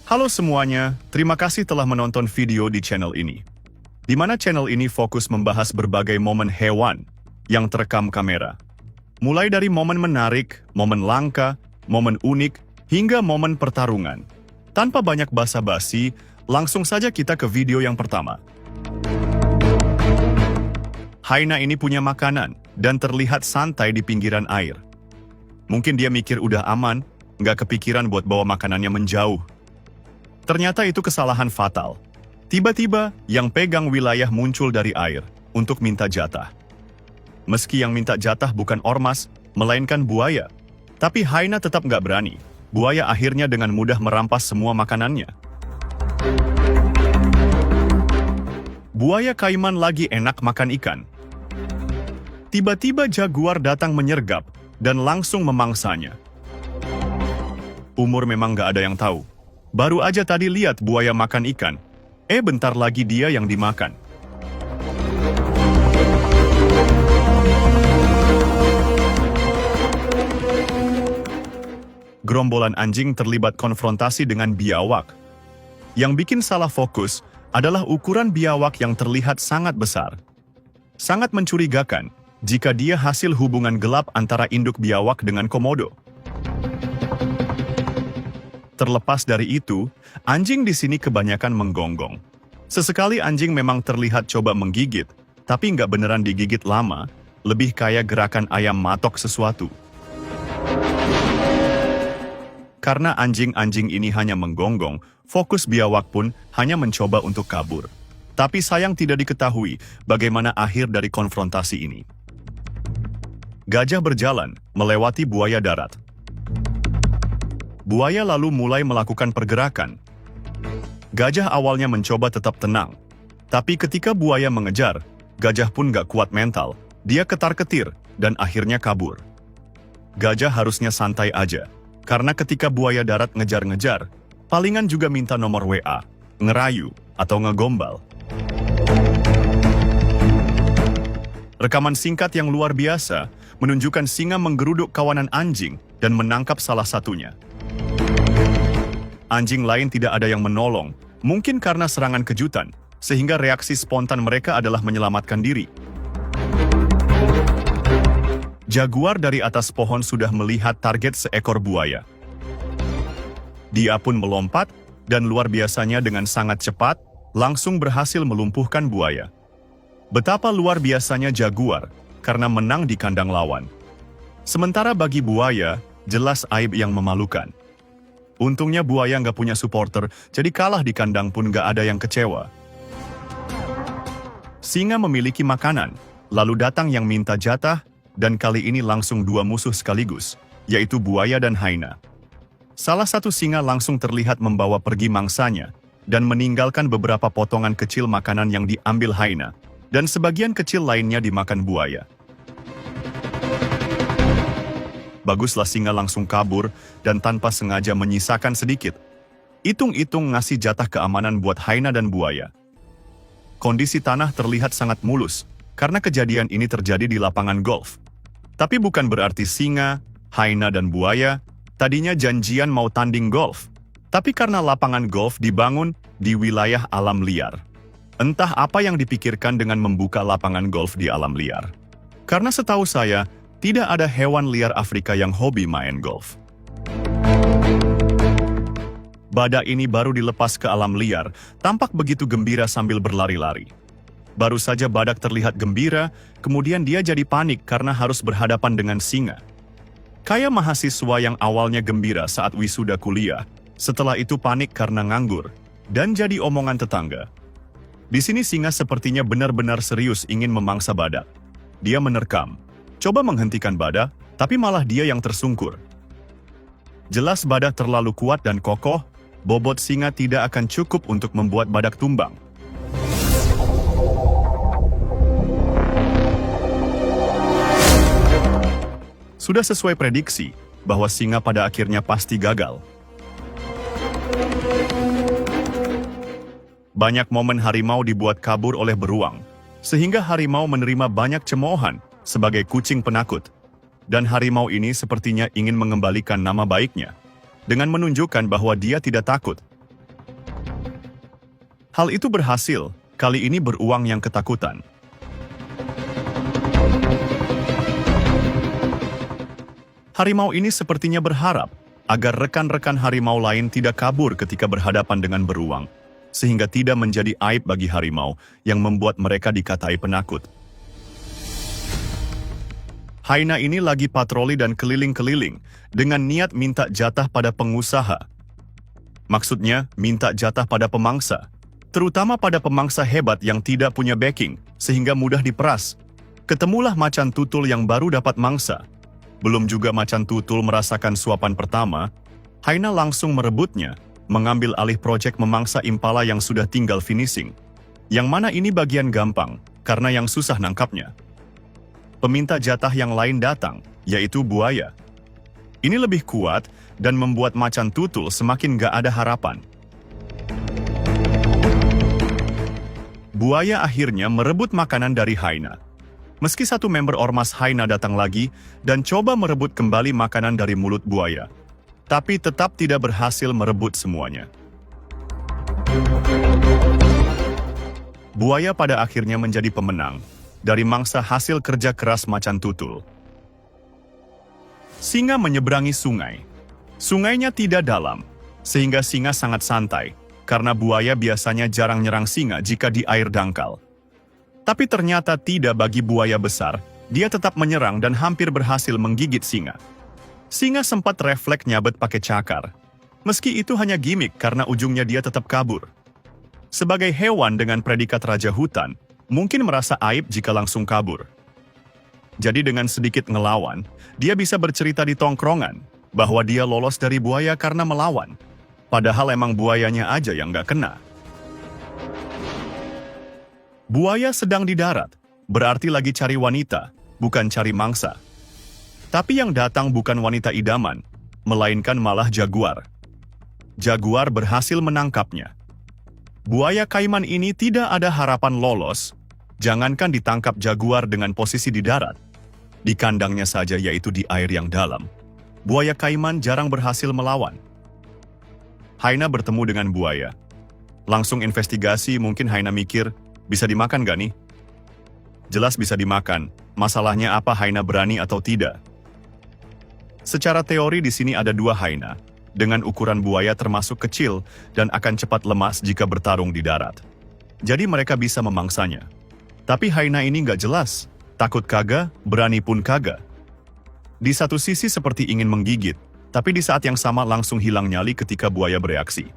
Halo semuanya, terima kasih telah menonton video di channel ini. Di mana channel ini fokus membahas berbagai momen hewan yang terekam kamera. Mulai dari momen menarik, momen langka, momen unik, hingga momen pertarungan. Tanpa banyak basa-basi, langsung saja kita ke video yang pertama. Hyena ini punya makanan dan terlihat santai di pinggiran air. Mungkin dia mikir udah aman, nggak kepikiran buat bawa makanannya menjauh. Ternyata itu kesalahan fatal. Tiba-tiba, yang pegang wilayah muncul dari air untuk minta jatah. Meski yang minta jatah bukan ormas, melainkan buaya. Tapi hyena tetap nggak berani. Buaya akhirnya dengan mudah merampas semua makanannya. Buaya kaiman lagi enak makan ikan. Tiba-tiba jaguar datang menyergap dan langsung memangsanya. Umur memang nggak ada yang tahu. Baru aja tadi lihat buaya makan ikan. Bentar lagi dia yang dimakan. Gerombolan anjing terlibat konfrontasi dengan biawak. Yang bikin salah fokus adalah ukuran biawak yang terlihat sangat besar. Sangat mencurigakan jika dia hasil hubungan gelap antara induk biawak dengan komodo. Terlepas dari itu, anjing di sini kebanyakan menggonggong. Sesekali anjing memang terlihat coba menggigit, tapi nggak beneran digigit lama, lebih kayak gerakan ayam matok sesuatu. Karena anjing-anjing ini hanya menggonggong, fokus biawak pun hanya mencoba untuk kabur. Tapi sayang tidak diketahui bagaimana akhir dari konfrontasi ini. Gajah berjalan melewati buaya darat. Buaya lalu mulai melakukan pergerakan. Gajah awalnya mencoba tetap tenang. Tapi ketika buaya mengejar, gajah pun gak kuat mental. Dia ketar-ketir dan akhirnya kabur. Gajah harusnya santai aja. Karena ketika buaya darat ngejar-ngejar, palingan juga minta nomor WA, ngerayu, atau ngegombal. Rekaman singkat yang luar biasa menunjukkan singa menggeruduk kawanan anjing dan menangkap salah satunya. Anjing lain tidak ada yang menolong, mungkin karena serangan kejutan, sehingga reaksi spontan mereka adalah menyelamatkan diri. Jaguar dari atas pohon sudah melihat target seekor buaya. Dia pun melompat, dan luar biasanya dengan sangat cepat, langsung berhasil melumpuhkan buaya. Betapa luar biasanya jaguar, karena menang di kandang lawan. Sementara bagi buaya, jelas aib yang memalukan. Untungnya buaya nggak punya supporter, jadi kalah di kandang pun nggak ada yang kecewa. Singa memiliki makanan, lalu datang yang minta jatah, dan kali ini langsung dua musuh sekaligus, yaitu buaya dan hyena. Salah satu singa langsung terlihat membawa pergi mangsanya, dan meninggalkan beberapa potongan kecil makanan yang diambil hyena, dan sebagian kecil lainnya dimakan buaya. Baguslah singa langsung kabur dan tanpa sengaja menyisakan sedikit. Hitung-hitung ngasih jatah keamanan buat hyena dan buaya. Kondisi tanah terlihat sangat mulus, karena kejadian ini terjadi di lapangan golf. Tapi bukan berarti singa, hyena dan buaya tadinya janjian mau tanding golf. Tapi karena lapangan golf dibangun di wilayah alam liar. Entah apa yang dipikirkan dengan membuka lapangan golf di alam liar. Karena setahu saya, tidak ada hewan liar Afrika yang hobi main golf. Badak ini baru dilepas ke alam liar, tampak begitu gembira sambil berlari-lari. Baru saja badak terlihat gembira, kemudian dia jadi panik karena harus berhadapan dengan singa. Kayak mahasiswa yang awalnya gembira saat wisuda kuliah, setelah itu panik karena nganggur, dan jadi omongan tetangga. Di sini singa sepertinya benar-benar serius ingin memangsa badak. Dia menerkam. Coba menghentikan badak, tapi malah dia yang tersungkur. Jelas badak terlalu kuat dan kokoh, bobot singa tidak akan cukup untuk membuat badak tumbang. Sudah sesuai prediksi bahwa singa pada akhirnya pasti gagal. Banyak momen harimau dibuat kabur oleh beruang, sehingga harimau menerima banyak cemoohan sebagai kucing penakut. Dan harimau ini sepertinya ingin mengembalikan nama baiknya, dengan menunjukkan bahwa dia tidak takut. Hal itu berhasil, kali ini beruang yang ketakutan. Harimau ini sepertinya berharap agar rekan-rekan harimau lain tidak kabur ketika berhadapan dengan beruang, sehingga tidak menjadi aib bagi harimau yang membuat mereka dikatai penakut. Hyena ini lagi patroli dan keliling-keliling dengan niat minta jatah pada pengusaha. Maksudnya, minta jatah pada pemangsa, terutama pada pemangsa hebat yang tidak punya backing, sehingga mudah diperas. Ketemulah macan tutul yang baru dapat mangsa. Belum juga macan tutul merasakan suapan pertama, hyena langsung merebutnya, mengambil alih proyek memangsa impala yang sudah tinggal finishing. Yang mana ini bagian gampang, karena yang susah nangkapnya. Peminta jatah yang lain datang, yaitu buaya. Ini lebih kuat dan membuat macan tutul semakin gak ada harapan. Buaya akhirnya merebut makanan dari hyena. Meski satu member ormas hyena datang lagi dan coba merebut kembali makanan dari mulut buaya, tapi tetap tidak berhasil merebut semuanya. Buaya pada akhirnya menjadi pemenang dari mangsa hasil kerja keras macan tutul. Singa menyeberangi sungai. Sungainya tidak dalam, sehingga singa sangat santai, karena buaya biasanya jarang nyerang singa jika di air dangkal. Tapi ternyata tidak bagi buaya besar, dia tetap menyerang dan hampir berhasil menggigit singa. Singa sempat refleks nyabet pakai cakar. Meski itu hanya gimmick karena ujungnya dia tetap kabur. Sebagai hewan dengan predikat raja hutan, mungkin merasa aib jika langsung kabur. Jadi dengan sedikit ngelawan, dia bisa bercerita di tongkrongan bahwa dia lolos dari buaya karena melawan. Padahal emang buayanya aja yang gak kena. Buaya sedang di darat, berarti lagi cari wanita, bukan cari mangsa. Tapi yang datang bukan wanita idaman, melainkan malah jaguar. Jaguar berhasil menangkapnya. Buaya kaiman ini tidak ada harapan lolos, jangankan ditangkap jaguar dengan posisi di darat. Di kandangnya saja, yaitu di air yang dalam. Buaya kaiman jarang berhasil melawan. Hyena bertemu dengan buaya. Langsung investigasi, mungkin hyena mikir, bisa dimakan gak nih? Jelas bisa dimakan, masalahnya apa hyena berani atau tidak? Secara teori di sini ada dua hyena, dengan ukuran buaya termasuk kecil dan akan cepat lemas jika bertarung di darat. Jadi mereka bisa memangsanya. Tapi hyena ini nggak jelas, takut kagak, berani pun kagak. Di satu sisi seperti ingin menggigit, tapi di saat yang sama langsung hilang nyali ketika buaya bereaksi.